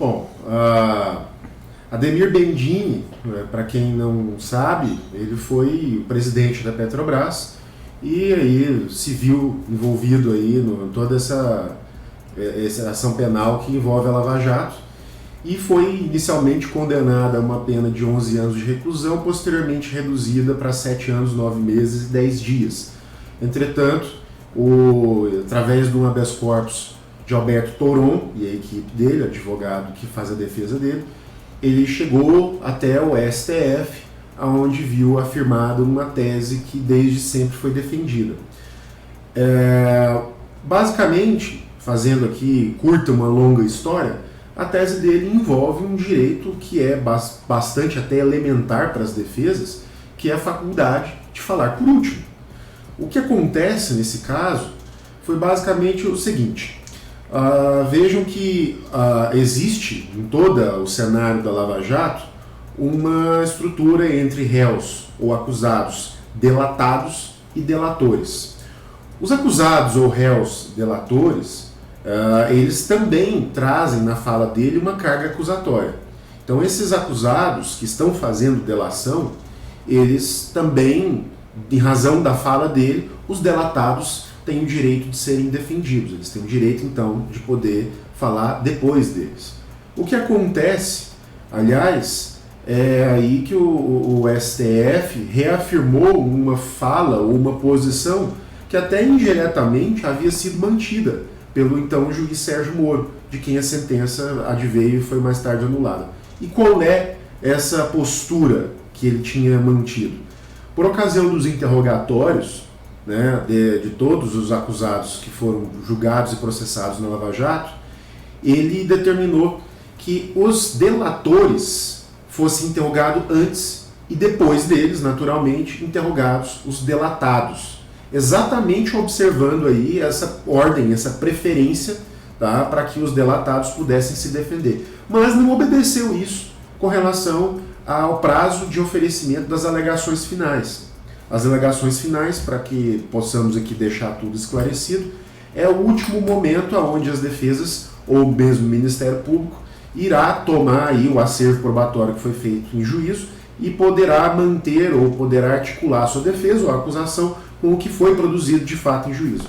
Bom, Ademir Bendini, para quem não sabe, ele foi o presidente da Petrobras e aí se viu envolvido aí em toda essa ação penal que envolve a Lava Jato e foi inicialmente condenado a uma pena de 11 anos de reclusão, posteriormente reduzida para 7 anos, 9 meses e 10 dias. Entretanto, através de um habeas corpus de Alberto Toron e a equipe dele, advogado que faz a defesa dele, ele chegou até o STF, onde viu afirmada uma tese que desde sempre foi defendida. Basicamente, fazendo aqui curta uma longa história, a tese dele envolve um direito que é bastante até elementar para as defesas, que é a faculdade de falar por último. O que acontece nesse caso foi basicamente o seguinte: vejam que existe em todo o cenário da Lava Jato uma estrutura entre réus ou acusados delatados e delatores. Os acusados ou réus delatores, eles também trazem na fala dele uma carga acusatória. Então esses acusados que estão fazendo delação, eles também, em razão da fala dele, os delatados têm o direito de serem defendidos. Eles têm o direito, então, de poder falar depois deles. O que acontece, aliás, é aí que o STF reafirmou uma fala ou uma posição que até indiretamente havia sido mantida pelo então juiz Sérgio Moro, de quem a sentença adveio e foi mais tarde anulada. E qual é essa postura que ele tinha mantido? Por ocasião dos interrogatórios, né, de todos os acusados que foram julgados e processados na Lava Jato, ele determinou que os delatores fossem interrogados antes e depois deles, naturalmente, interrogados os delatados. Exatamente observando aí essa ordem, essa preferência, tá, para que os delatados pudessem se defender. Mas não obedeceu isso com relação ao prazo de oferecimento das alegações finais. As alegações finais, para que possamos aqui deixar tudo esclarecido, é o último momento onde as defesas, ou mesmo o Ministério Público, irá tomar aí o acervo probatório que foi feito em juízo e poderá manter ou poderá articular a sua defesa ou a acusação com o que foi produzido de fato em juízo.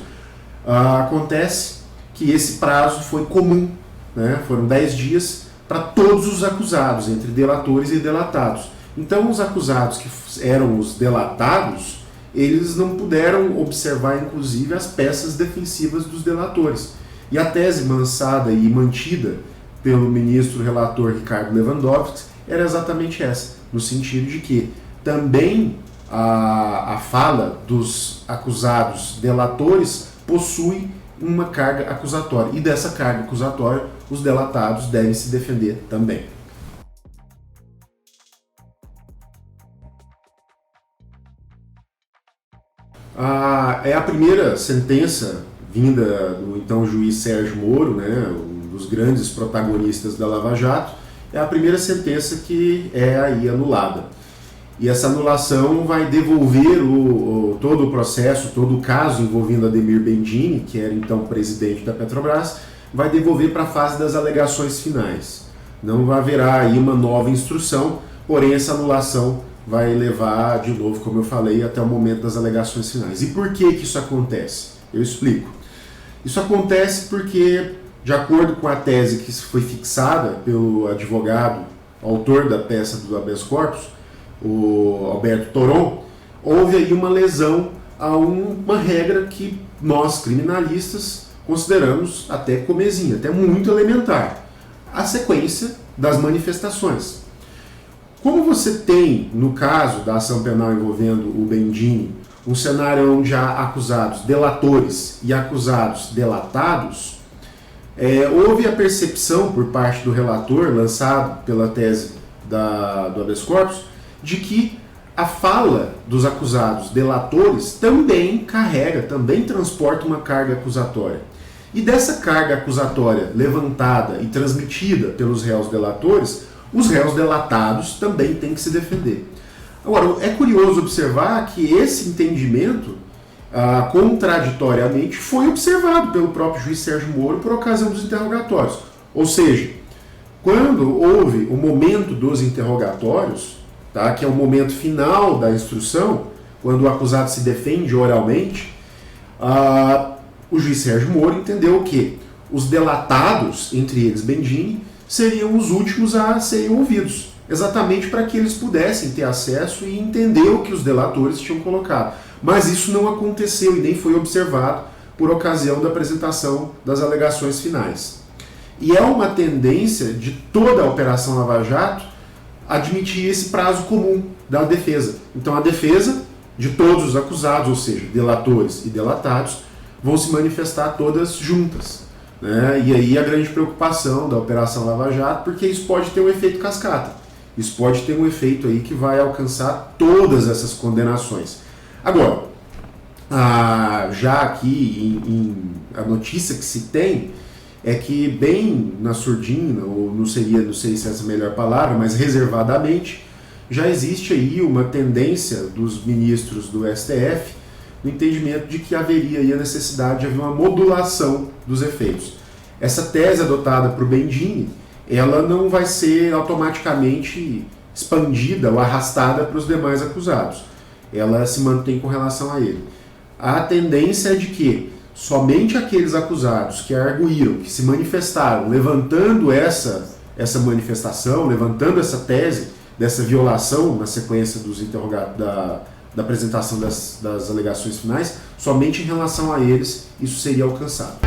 Acontece que esse prazo foi comum, né? Foram 10 dias para todos os acusados, entre delatores e delatados. Então os acusados que eram os delatados, eles não puderam observar inclusive as peças defensivas dos delatores. E a tese lançada e mantida pelo ministro relator Ricardo Lewandowski era exatamente essa, no sentido de que também a fala dos acusados delatores possui uma carga acusatória, e dessa carga acusatória os delatados devem se defender também. É a primeira sentença vinda do então juiz Sérgio Moro, né, um dos grandes protagonistas da Lava Jato, é a primeira sentença que é aí anulada. E essa anulação vai devolver todo o processo, todo o caso envolvendo Ademir Bendini, que era então presidente da Petrobras, vai devolver para a fase das alegações finais. Não haverá aí uma nova instrução, porém essa anulação vai levar, de novo, como eu falei, até o momento das alegações finais. E por que isso acontece? Eu explico. Isso acontece porque, de acordo com a tese que foi fixada pelo advogado, autor da peça do habeas corpus, o Alberto Toron, houve aí uma lesão a uma regra que nós, criminalistas, consideramos até comezinha, até muito elementar: a sequência das manifestações. Como você tem, no caso da ação penal envolvendo o Bendini, um cenário onde há acusados delatores e acusados delatados, houve a percepção por parte do relator, lançado pela tese do habeas corpus, de que a fala dos acusados delatores também carrega, também transporta uma carga acusatória. E dessa carga acusatória levantada e transmitida pelos réus delatores, os réus delatados também têm que se defender. Agora, é curioso observar que esse entendimento, contraditoriamente, foi observado pelo próprio juiz Sérgio Moro por ocasião dos interrogatórios. Ou seja, Quando houve o momento dos interrogatórios, tá, que é o momento final da instrução, quando o acusado se defende oralmente, o juiz Sérgio Moro entendeu que os delatados, entre eles Bendini, seriam os últimos a serem ouvidos, exatamente para que eles pudessem ter acesso e entender o que os delatores tinham colocado. Mas isso não aconteceu e nem foi observado por ocasião da apresentação das alegações finais. E é uma tendência de toda a Operação Lava Jato admitir esse prazo comum da defesa. Então a defesa de todos os acusados, ou seja, delatores e delatados, vão se manifestar todas juntas, né? E aí a grande preocupação da Operação Lava Jato, porque isso pode ter um efeito cascata. Isso pode ter um efeito aí que vai alcançar todas essas condenações. Agora, já aqui a notícia que se tem é que bem na surdina, ou não sei se essa é a melhor palavra, mas reservadamente, já existe aí uma tendência dos ministros do STF no entendimento de que haveria aí a necessidade de haver uma modulação dos efeitos. Essa tese adotada por Bendini, ela não vai ser automaticamente expandida ou arrastada para os demais acusados. Ela se mantém com relação a ele. A tendência é de que somente aqueles acusados que arguíram, que se manifestaram, levantando essa manifestação, levantando essa tese dessa violação na sequência dos da apresentação das alegações finais, somente em relação a eles isso seria alcançado.